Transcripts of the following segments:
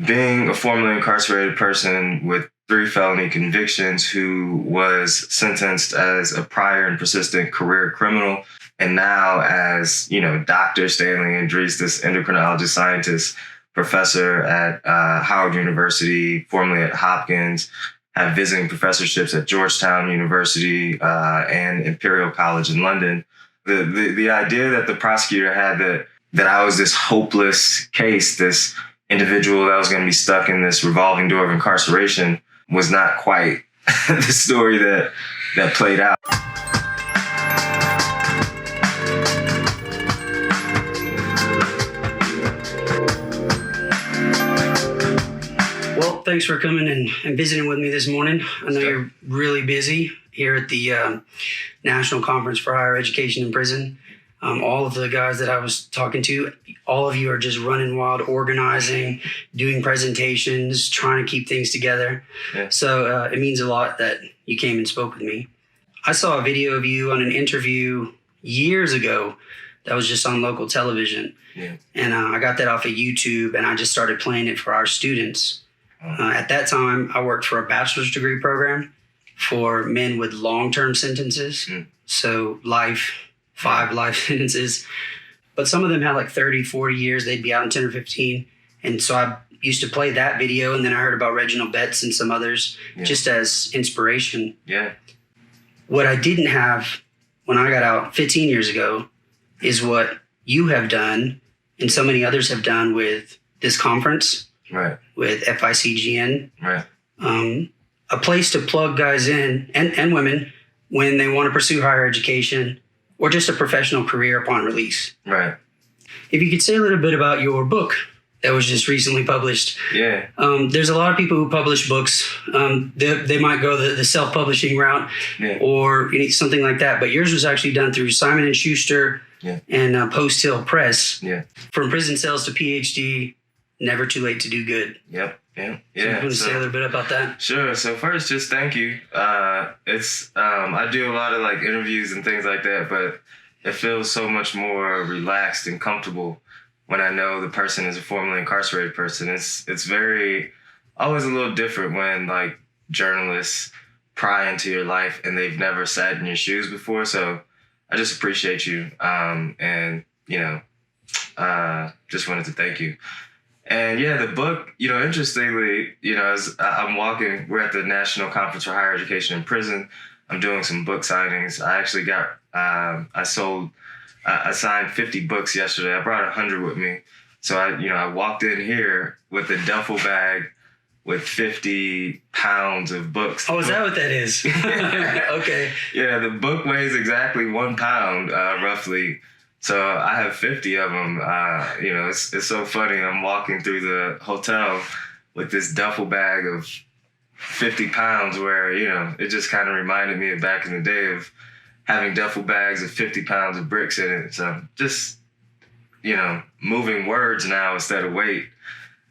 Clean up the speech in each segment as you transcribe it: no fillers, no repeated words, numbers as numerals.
being a formerly incarcerated person with 3 felony convictions who was sentenced as a prior and persistent career criminal, and now as, Dr. Stanley Andrisse, this endocrinologist scientist, professor at Howard University, formerly at Hopkins, have visiting professorships at Georgetown University and Imperial College in London. The idea that the prosecutor had that I was this hopeless case, this individual that was going to be stuck in this revolving door of incarceration, was not quite the story that played out. Well, thanks for coming and visiting with me this morning. I know you're really busy here at the National Conference for Higher Education in Prison. All of the guys that I was talking to, all of you are just running wild, organizing, doing presentations, trying to keep things together. Yeah. So it means a lot that you came and spoke with me. I saw a video of you on an interview years ago that was just on local television. Yeah. And I got that off of YouTube, and I just started playing it for our students. At that time, I worked for a bachelor's degree program for men with long-term sentences. So life, 5 life sentences. But some of them had like 30, 40 years. They'd be out in 10 or 15. And so I used to play that video. And then I heard about Reginald Betts and some others just as inspiration. Yeah. What I didn't have when I got out 15 years ago is what you have done and so many others have done with this conference. Right. With FICGN. Right. A place to plug guys in and women when they want to pursue higher education or just a professional career upon release. Right. If you could say a little bit about your book that was just recently published. Yeah. There's a lot of people who publish books. They might go the self-publishing route or something like that. But yours was actually done through Simon & Schuster and Post Hill Press. Yeah. From prison cells to PhD, never too late to do good. Yep. Yeah. So you want to say a little bit about that? Sure. So first, just thank you. It's I do a lot of like interviews and things like that, but it feels so much more relaxed and comfortable when I know the person is a formerly incarcerated person. It's very always a little different when like journalists pry into your life and they've never sat in your shoes before. So I just appreciate you, and just wanted to thank you. And the book, interestingly, as I'm walking, we're at the National Conference for Higher Education in Prison. I'm doing some book signings. I actually got, I signed 50 books yesterday. I brought 100 with me. So I walked in here with a duffel bag with 50 pounds of books. Oh, is that what that is? Okay. Yeah, the book weighs exactly 1 pound, roughly. So I have 50 of them. It's so funny. I'm walking through the hotel with this duffel bag of 50 pounds where, it just kind of reminded me of back in the day of having duffel bags of 50 pounds of bricks in it. So just, moving words now instead of weight.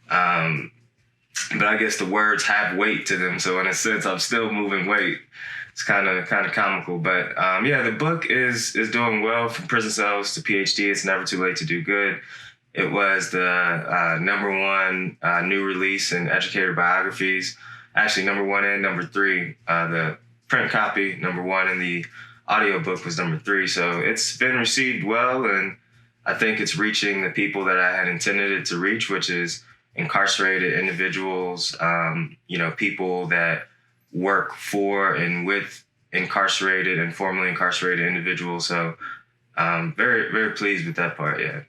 But I guess the words have weight to them. So in a sense, I'm still moving weight. It's kind of comical, but the book is doing well. From prison cells to PhD, it's never too late to do good. It was the #1 new release in educator biographies. Actually, #1 and #3. The print copy, #1, and the audiobook was #3. So it's been received well, and I think it's reaching the people that I had intended it to reach, which is incarcerated individuals, people that work for and with incarcerated and formerly incarcerated individuals. So very, very pleased with that part, yeah.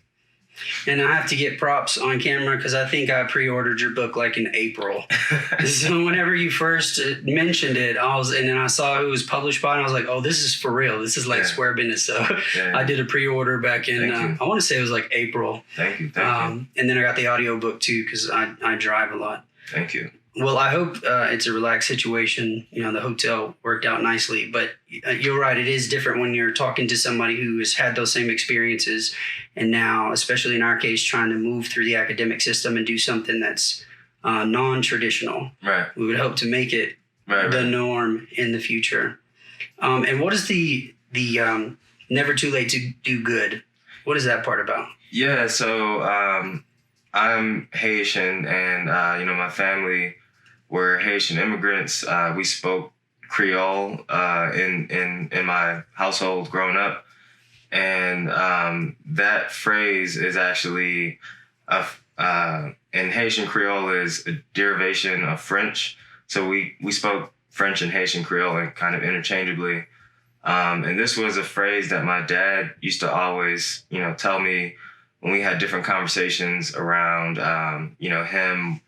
And I have to get props on camera because I think I pre-ordered your book like in April. So whenever you first mentioned it, and then I saw who it was published by, and I was like, oh, this is for real. This is like square business. So I did a pre-order back in, I want to say it was like April. Thank you. And then I got the audiobook too because I drive a lot. Thank you. Well, I hope it's a relaxed situation. The hotel worked out nicely, but you're right. It is different when you're talking to somebody who has had those same experiences. And now, especially in our case, trying to move through the academic system and do something that's non-traditional. Right. We would hope to make it the norm in the future. And what is the never too late to do good? What is that part about? Yeah. So, I'm Haitian, and my family were Haitian immigrants. We spoke Creole in my household growing up, and that phrase is actually in Haitian Creole is a derivation of French. So we spoke French and Haitian Creole and kind of interchangeably. And this was a phrase that my dad used to always, tell me when we had different conversations around, him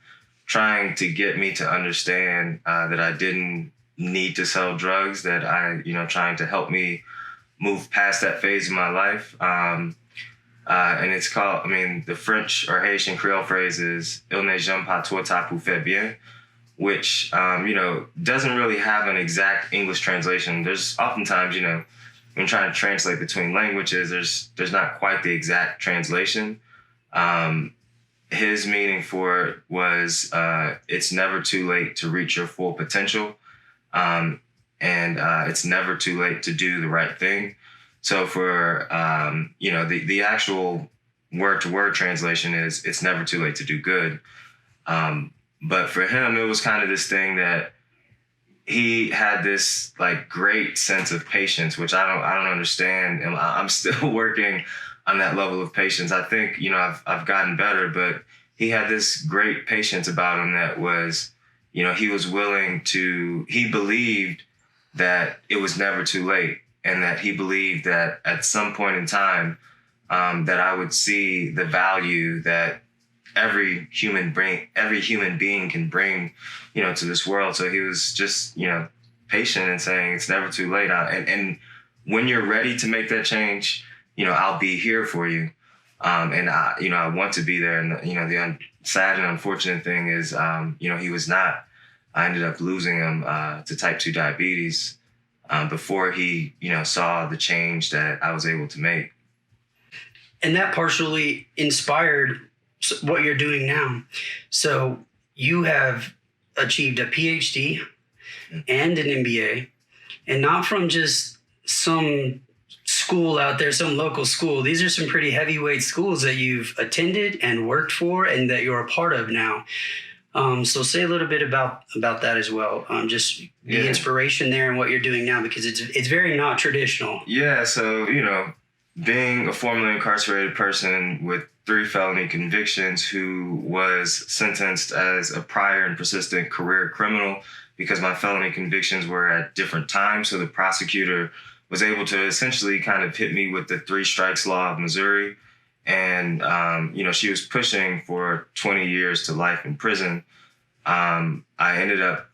trying to get me to understand that I didn't need to sell drugs, that trying to help me move past that phase of my life. And it's called, the French or Haitian Creole phrase is "Il n'est jamais pas trop tard pour faire bien," which, doesn't really have an exact English translation. There's oftentimes, when trying to translate between languages, there's not quite the exact translation. His meaning for it was, it's never too late to reach your full potential. And it's never too late to do the right thing. So for, the actual word-to-word translation is, it's never too late to do good. But for him, it was kind of this thing that he had this like great sense of patience, which I don't understand. And I'm still working on that level of patience. I think, I've gotten better, but he had this great patience about him that was, he was he believed that it was never too late, and that he believed that at some point in time, that I would see the value that every human being can bring, to this world. So he was just, patient and saying it's never too late. And when you're ready to make that change, I'll be here for you. And I want to be there. And, the sad and unfortunate thing is, he was not. I ended up losing him to type 2 diabetes before he, saw the change that I was able to make. And that partially inspired what you're doing now. So you have achieved a PhD and an MBA, and not from just some school out there, some local school. These are some pretty heavyweight schools that you've attended and worked for and that you're a part of now. So say a little bit about that as well. Just the inspiration there and what you're doing now, because it's very not traditional. Yeah. So, being a formerly incarcerated person with 3 felony convictions who was sentenced as a prior and persistent career criminal because my felony convictions were at different times. So the prosecutor was able to essentially kind of hit me with the 3 strikes law of Missouri. And, she was pushing for 20 years to life in prison. I ended up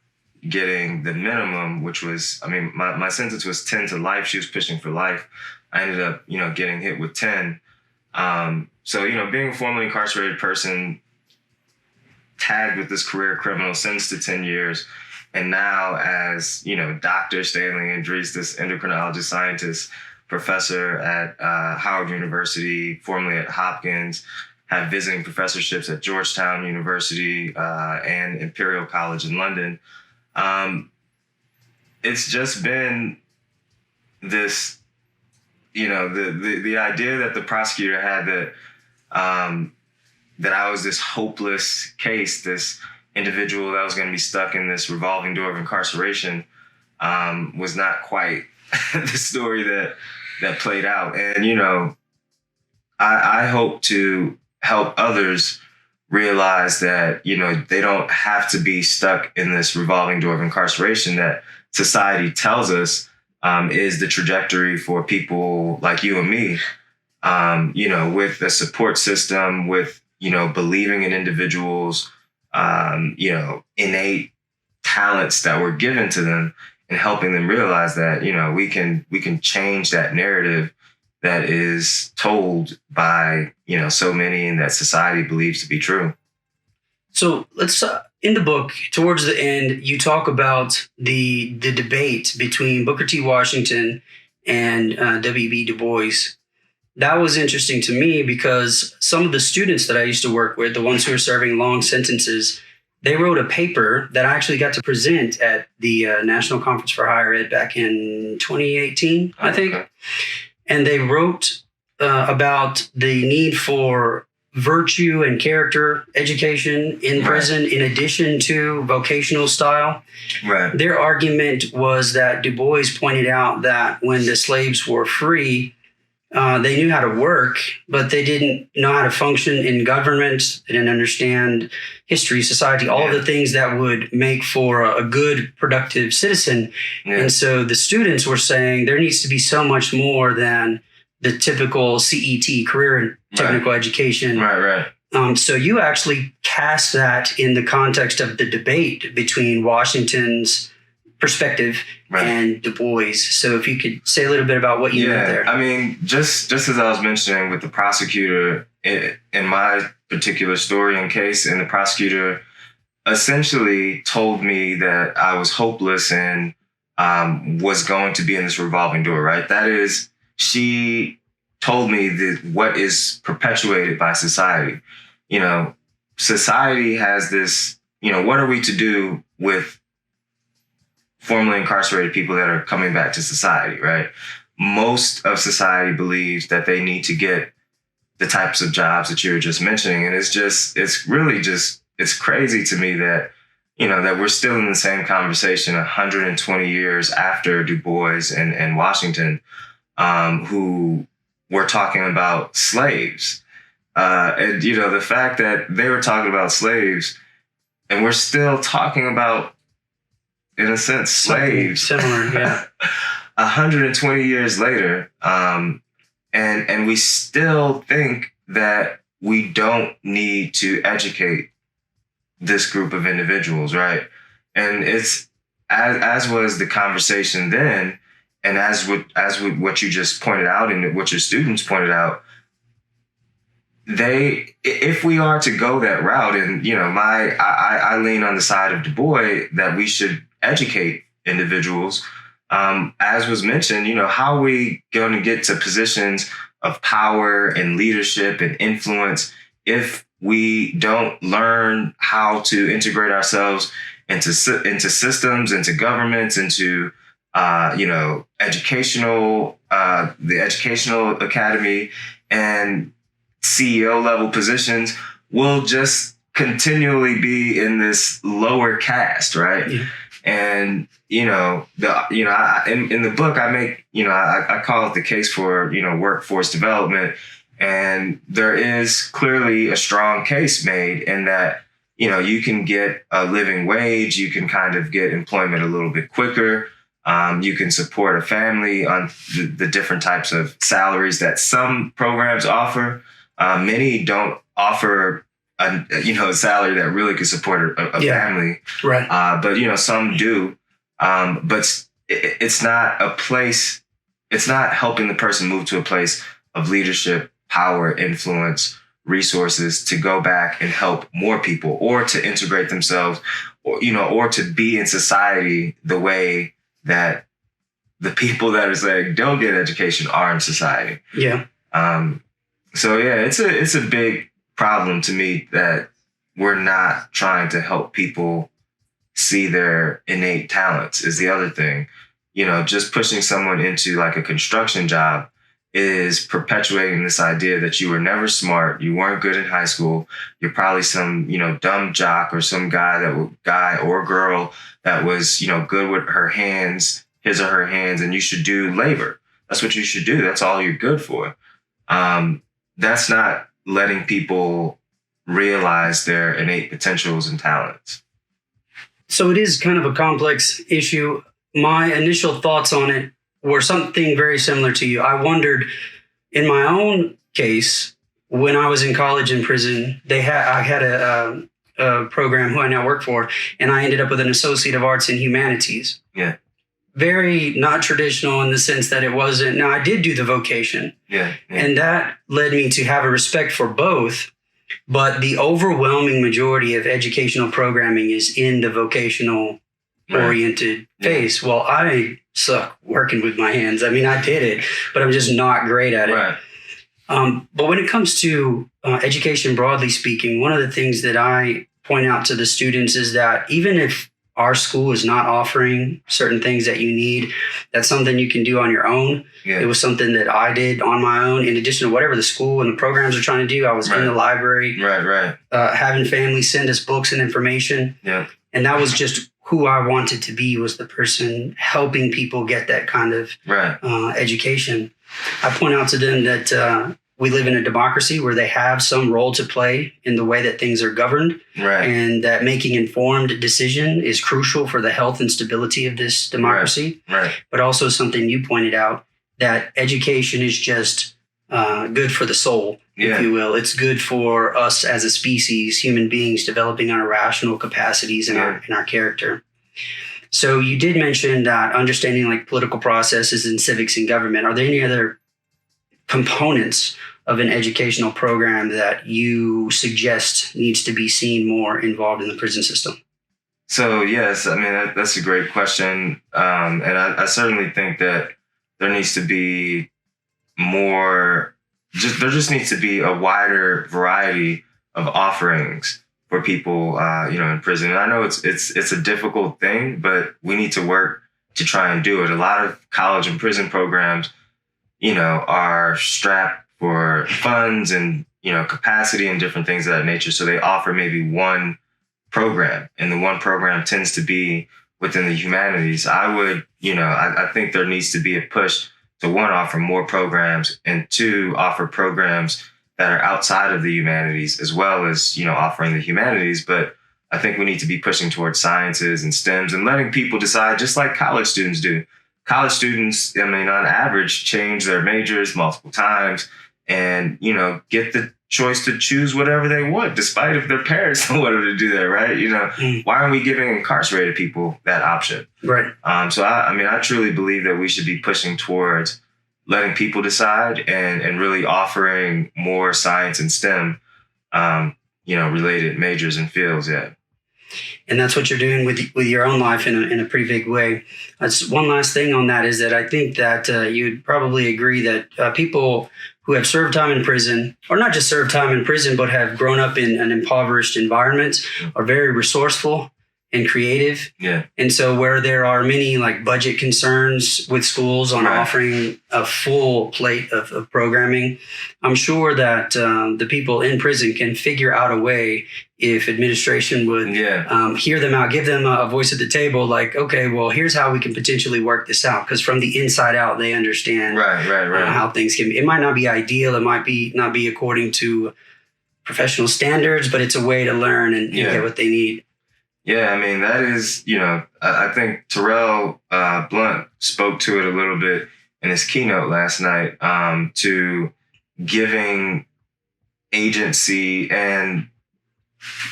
getting the minimum, which was, my sentence was 10 to life. She was pushing for life. I ended up, getting hit with 10. So, being a formerly incarcerated person, tagged with this career criminal, sentenced to 10 years, and now as, Dr. Stanley Andrisse, this endocrinologist scientist, professor at Howard University, formerly at Hopkins, have visiting professorships at Georgetown University and Imperial College in London. It's just been this, the idea that the prosecutor had that I was this hopeless case, this individual that was going to be stuck in this revolving door of incarceration, was not quite the story that played out. And, I hope to help others realize that, they don't have to be stuck in this revolving door of incarceration that society tells us is the trajectory for people like you and me, with a support system, with, believing in individuals, innate talents that were given to them, and helping them realize that, we can change that narrative that is told by, so many and that society believes to be true. So let's, in the book, towards the end, you talk about the debate between Booker T. Washington and W.B. Du Bois. That was interesting to me because some of the students that I used to work with, the ones who are serving long sentences, they wrote a paper that I actually got to present at the National Conference for Higher Ed back in 2018, I think. And they wrote about the need for virtue and character education in prison in addition to vocational style. Right. Their argument was that Du Bois pointed out that when the slaves were free, they knew how to work, but they didn't know how to function in government. They didn't understand history, society, all of the things that would make for a good, productive citizen. Yeah. And so the students were saying there needs to be so much more than the typical CET, career and technical education. Right. So you actually cast that in the context of the debate between Washington's perspective and Du Bois. So if you could say a little bit about what you meant there. I mean, just as I was mentioning with the prosecutor in my particular story and case, and the prosecutor essentially told me that I was hopeless and was going to be in this revolving door, right? That is, she told me that what is perpetuated by society. You know, society has this, you know, what are we to do with formerly incarcerated people that are coming back to society, right? Most of society believes that they need to get the types of jobs that you were just mentioning. And it's crazy to me that, you know, that we're still in the same conversation 120 years after Du Bois and Washington, who were talking about slaves. And, you know, the fact that they were talking about slaves and we're still talking about, in a sense, slaves. Similar, yeah. 120 years later, and we still think that we don't need to educate this group of individuals, right? And it's as was the conversation then, and as with what you just pointed out and what your students pointed out, if we are to go that route, and you know, I lean on the side of Du Bois that we should educate individuals. As was mentioned, you know, how are we going to get to positions of power and leadership and influence if we don't learn how to integrate ourselves into systems, into governments, into you know, the educational academy and CEO level positions? Will just continually be in this lower caste, right? Yeah. And, you know, in the book I make, you know, I call it the case for, you know, workforce development. And there is clearly a strong case made in that, you know, you can get a living wage, you can kind of get employment a little bit quicker. You can support a family on the different types of salaries that some programs offer. Many don't offer a salary that really could support a family. Right. But, you know, some do. But it's not a place, it's not helping the person move to a place of leadership, power, influence, resources to go back and help more people or to integrate themselves or, you know, or to be in society the way that the people that are saying don't get education are in society. Yeah. So, yeah, it's a big problem to me that we're not trying to help people see their innate talents is the other thing. You know, just pushing someone into like a construction job is perpetuating this idea that you were never smart, you weren't good in high school, you're probably some, you know, dumb jock or some guy or girl that was, you know, good with her hands, his or her hands, and you should do labor. That's what you should do. That's all you're good for. That's not letting people realize their innate potentials and talents. So it is kind of a complex issue. My initial thoughts on it were something very similar to you. I wondered, in my own case, when I was in college and prison, I had a program who I now work for, and I ended up with an Associate of Arts in Humanities. Yeah. Very not traditional in the sense that it wasn't. Now, I did do the vocation. Yeah. And that led me to have a respect for both. But the overwhelming majority of educational programming is in the vocational oriented phase. Well, I suck working with my hands. I mean, I did it, but I'm just not great at it. Right. But when it comes to education, broadly speaking, one of the things that I point out to the students is that even if our school is not offering certain things that you need, that's something you can do on your own. Yeah. It was something that I did on my own. In addition to whatever the school and the programs are trying to do, I was in the library, having families send us books and information. Yeah. And that was just who I wanted to be, was the person helping people get that kind of education. I point out to them that we live in a democracy where they have some role to play in the way that things are governed, and that making informed decision is crucial for the health and stability of this democracy. But also something you pointed out, that education is just good for the soul, if you will. It's good for us as a species, human beings, developing our rational capacities and our character. So you did mention that understanding like political processes and civics and government. Are there any other components of an educational program that you suggest needs to be seen more involved in the prison system? So, yes, I mean, that's a great question. And I certainly think that there needs to be more, there just needs to be a wider variety of offerings for people, in prison. And I know it's a difficult thing, but we need to work to try and do it. A lot of college and prison programs, are strapped for funds and, capacity and different things of that nature. So they offer maybe one program, and the one program tends to be within the humanities. I think there needs to be a push to, one, offer more programs, and two, offer programs that are outside of the humanities as well as, offering the humanities. But I think we need to be pushing towards sciences and STEMs and letting people decide, just like college students do. College students, on average, change their majors multiple times and, get the choice to choose whatever they want, despite if their parents don't want them to do that, right? Why aren't we giving incarcerated people that option? Right. So, I truly believe that we should be pushing towards letting people decide and really offering more science and STEM, related majors and fields, And that's what you're doing with your own life in a pretty big way. That's one last thing on that, is that I think that you'd probably agree that people who have served time in prison, or not just served time in prison, but have grown up in an impoverished environment, are very resourceful and creative. Yeah. And so where there are many like budget concerns with schools on offering a full plate of programming, I'm sure that the people in prison can figure out a way, if administration would hear them out, give them a voice at the table, like, okay, well, here's how we can potentially work this out. Because from the inside out, they understand how things can be. It might not be ideal. It might not be according to professional standards, but it's a way to learn and get what they need. Yeah, that is, I think Terrell Blunt spoke to it a little bit in his keynote last night, to giving agency and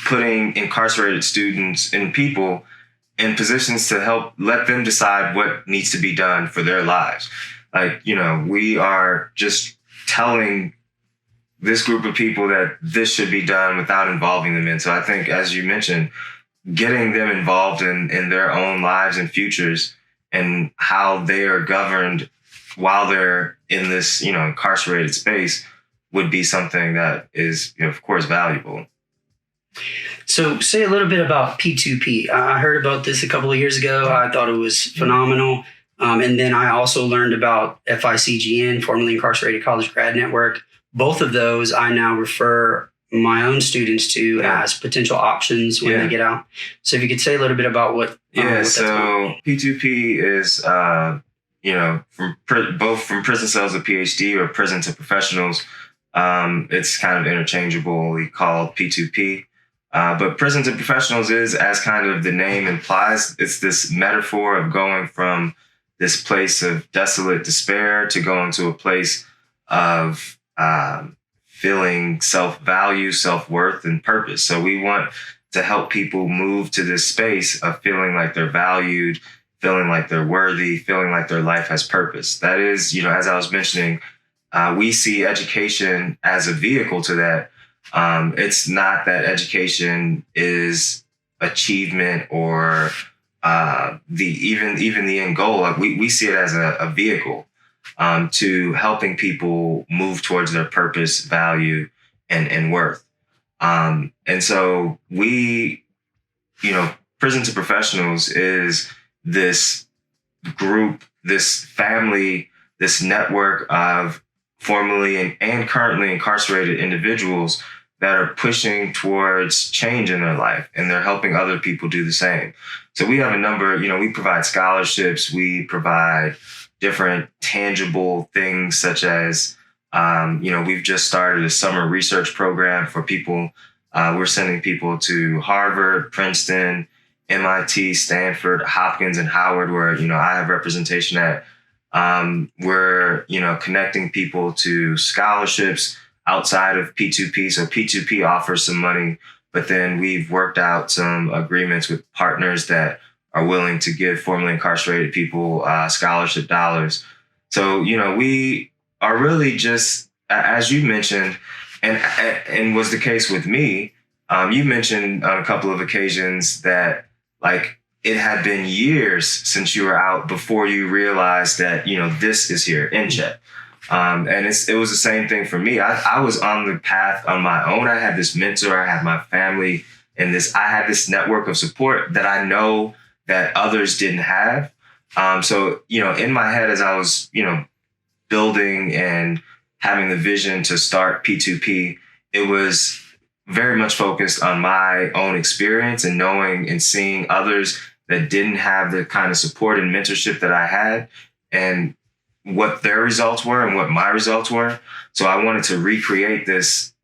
putting incarcerated students and people in positions to help let them decide what needs to be done for their lives. Like, we are just telling this group of people that this should be done without involving them in. So I think, as you mentioned, getting them involved in their own lives and futures and how they are governed while they're in this, incarcerated space would be something that is, of course, valuable. So say a little bit about P2P. I heard about this a couple of years ago. I thought it was phenomenal. And then I also learned about FICGN, formerly Incarcerated College Grad Network. Both of those I now refer my own students to as potential options when they get out. So if you could say a little bit about what that's about. P2P is, both from prison cells to PhD or prison to professionals. It's kind of interchangeably called P2P. But prison to professionals is, as kind of the name implies, it's this metaphor of going from this place of desolate despair to going to a place of feeling self-value, self-worth, and purpose. So we want to help people move to this space of feeling like they're valued, feeling like they're worthy, feeling like their life has purpose. That is, as I was mentioning, we see education as a vehicle to that. It's not that education is achievement or even the end goal. Like we see it as a vehicle to helping people move towards their purpose, value, and worth. And so we, Prison to Professionals is this group, this family, this network of formerly and currently incarcerated individuals that are pushing towards change in their life, and they're helping other people do the same. So we have a number, we provide scholarships, we provide different tangible things such as, we've just started a summer research program for people. We're sending people to Harvard, Princeton, MIT, Stanford, Hopkins, and Howard, where, I have representation at. We're, connecting people to scholarships outside of P2P. So P2P offers some money, but then we've worked out some agreements with partners that are willing to give formerly incarcerated people scholarship dollars. So, we are really just, as you mentioned, and was the case with me, you mentioned on a couple of occasions that it had been years since you were out before you realized that, this is here in Chet. And it was the same thing for me. I was on the path on my own. I had this mentor, I had my family, and I had this network of support that I know that others didn't have. So, in my head, as I was, building and having the vision to start P2P, it was very much focused on my own experience and knowing and seeing others that didn't have the kind of support and mentorship that I had, and what their results were and what my results were. So I wanted to recreate this.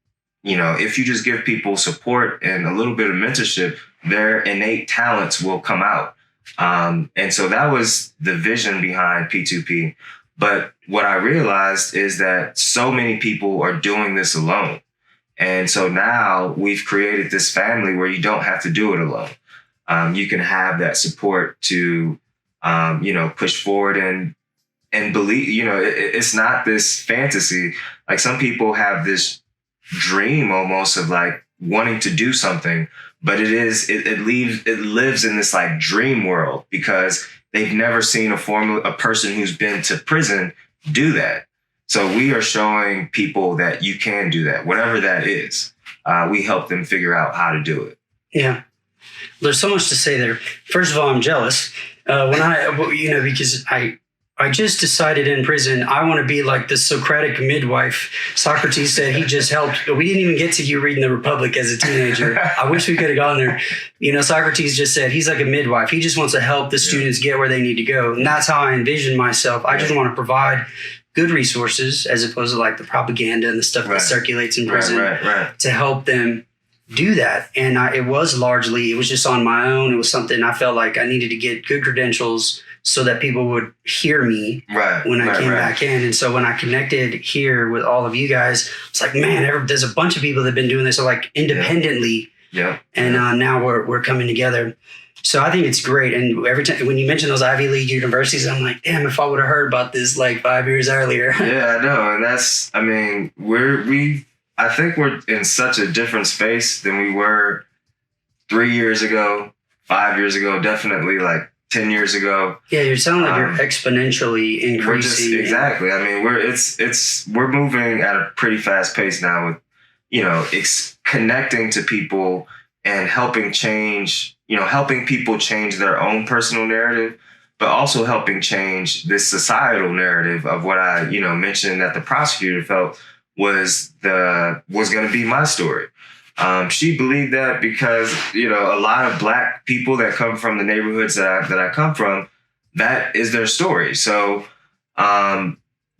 If you just give people support and a little bit of mentorship, their innate talents will come out. And so that was the vision behind P2P. But what I realized is that so many people are doing this alone. And so now we've created this family where you don't have to do it alone. You can have that support to, push forward and believe, it's not this fantasy. Like some people have this dream almost of wanting to do something, but it lives in this dream world because they've never seen a person who's been to prison do that. So we are showing people that you can do that, whatever that is. We help them figure out how to do it. Yeah. There's so much to say there. First of all, I'm jealous because I just decided in prison, I want to be like the Socratic midwife. Socrates said he just helped. We didn't even get to you reading the Republic as a teenager. I wish we could have gone there. Socrates just said he's like a midwife. He just wants to help the students get where they need to go. And that's how I envision myself. I just want to provide good resources as opposed to the propaganda and the stuff that circulates in prison to help them do that. And it was just on my own. It was something I felt like I needed to get good credentials so that people would hear me when I came back in. And so when I connected here with all of you guys, it's like, man, there's a bunch of people that have been doing this independently. Yeah. And now we're coming together. So I think it's great. And every time when you mention those Ivy League universities, I'm like, damn, if I would have heard about this 5 years earlier. Yeah, I know. And I think we're in such a different space than we were 3 years ago, 5 years ago, definitely 10 years ago. Yeah, you sound like you're exponentially increasing. Exactly. We're moving at a pretty fast pace now with, connecting to people and helping people change their own personal narrative, but also helping change this societal narrative of what I, mentioned that the prosecutor felt was going to be my story. She believed that because, a lot of Black people that come from the neighborhoods that I come from, that is their story. So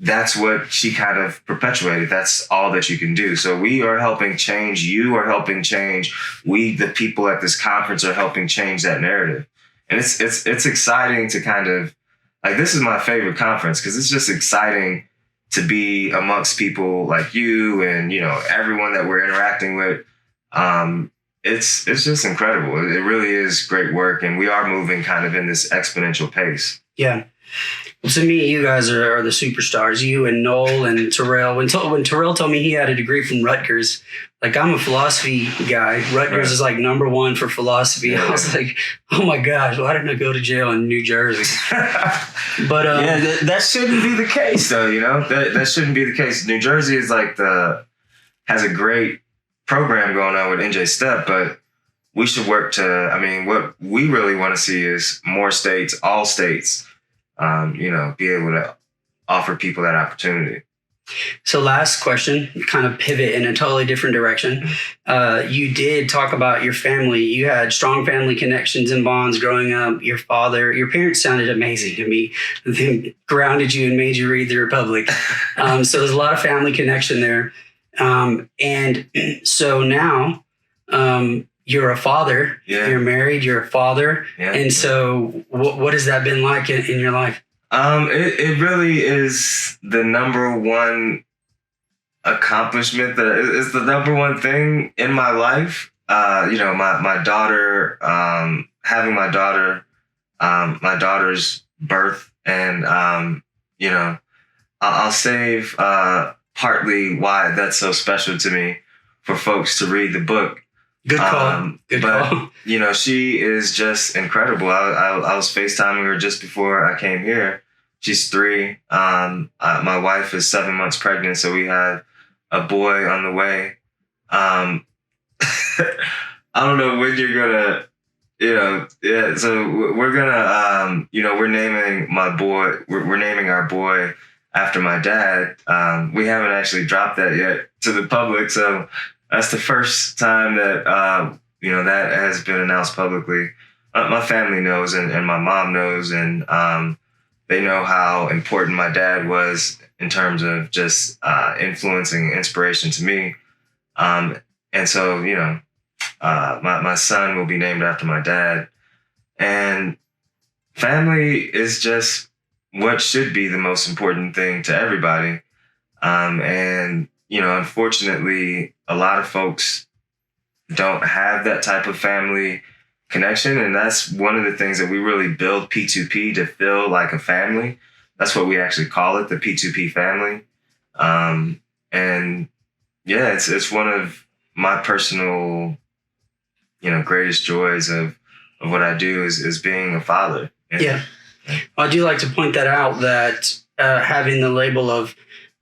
that's what she kind of perpetuated. That's all that you can do. So we are helping change. You are helping change. We, the people at this conference, are helping change that narrative. And it's exciting to kind of, this is my favorite conference because it's just exciting to be amongst people like you and, everyone that we're interacting with. It's just incredible. It really is great work. And we are moving kind of in this exponential pace. Yeah. Well, to me, you guys are the superstars. You and Noel and Terrell. When Terrell told me he had a degree from Rutgers, I'm a philosophy guy. Rutgers is number one for philosophy. Yeah. I was like, oh my gosh, why didn't I go to jail in New Jersey? But that shouldn't be the case, though. That shouldn't be the case. New Jersey is has a great program going on with NJ Step, but we should work to, I mean, what we really want to see is more states, all states, be able to offer people that opportunity. So last question, kind of pivot in a totally different direction. You did talk about your family. You had strong family connections and bonds growing up. Your parents sounded amazing to me. They grounded you and made you read The Republic. So there's a lot of family connection there. And so now you're a father. Yeah. You're married. You're a father. Yeah. And so what has that been like in your life? It really is the number one accomplishment that is the number one thing in my life. My daughter, having my daughter's birth, and I'll save partly why that's so special to me for folks to read the book. Good call. Good call. She is just incredible. I was FaceTiming her just before I came here. She's 3. My wife is 7 months pregnant, so we have a boy on the way. I don't know when you're gonna, So we're gonna, we're naming my boy. We're naming our boy after my dad. We haven't actually dropped that yet to the public, so. That's the first time that, that has been announced publicly. My family knows and my mom knows, and they know how important my dad was in terms of just influencing inspiration to me. And so, my son will be named after my dad. And family is just what should be the most important thing to everybody. Unfortunately, a lot of folks don't have that type of family connection. And that's one of the things that we really build P2P to feel like a family. That's what we actually call it, the P2P family. It's one of my personal, greatest joys of what I do is being a father. Yeah. Well, I do like to point that out, that having the label of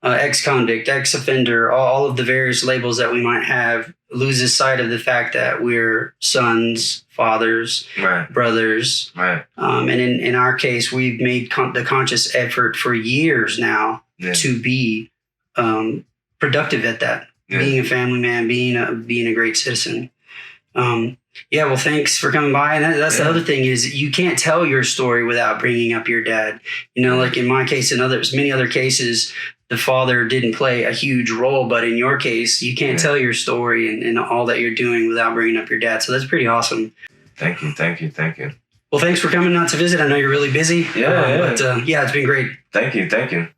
ex-convict, ex-offender, all of the various labels that we might have loses sight of the fact that we're sons, fathers, right, brothers. Right. And in our case, we've made the conscious effort for years now to be productive at that, being a family man, being a great citizen. Well, thanks for coming by. And that's the other thing is you can't tell your story without bringing up your dad. Like in my case and many other cases, the father didn't play a huge role, but in your case, you can't tell your story and all that you're doing without bringing up your dad. So that's pretty awesome. Thank you. Well, thanks for coming out to visit. I know you're really busy. But it's been great. Thank you.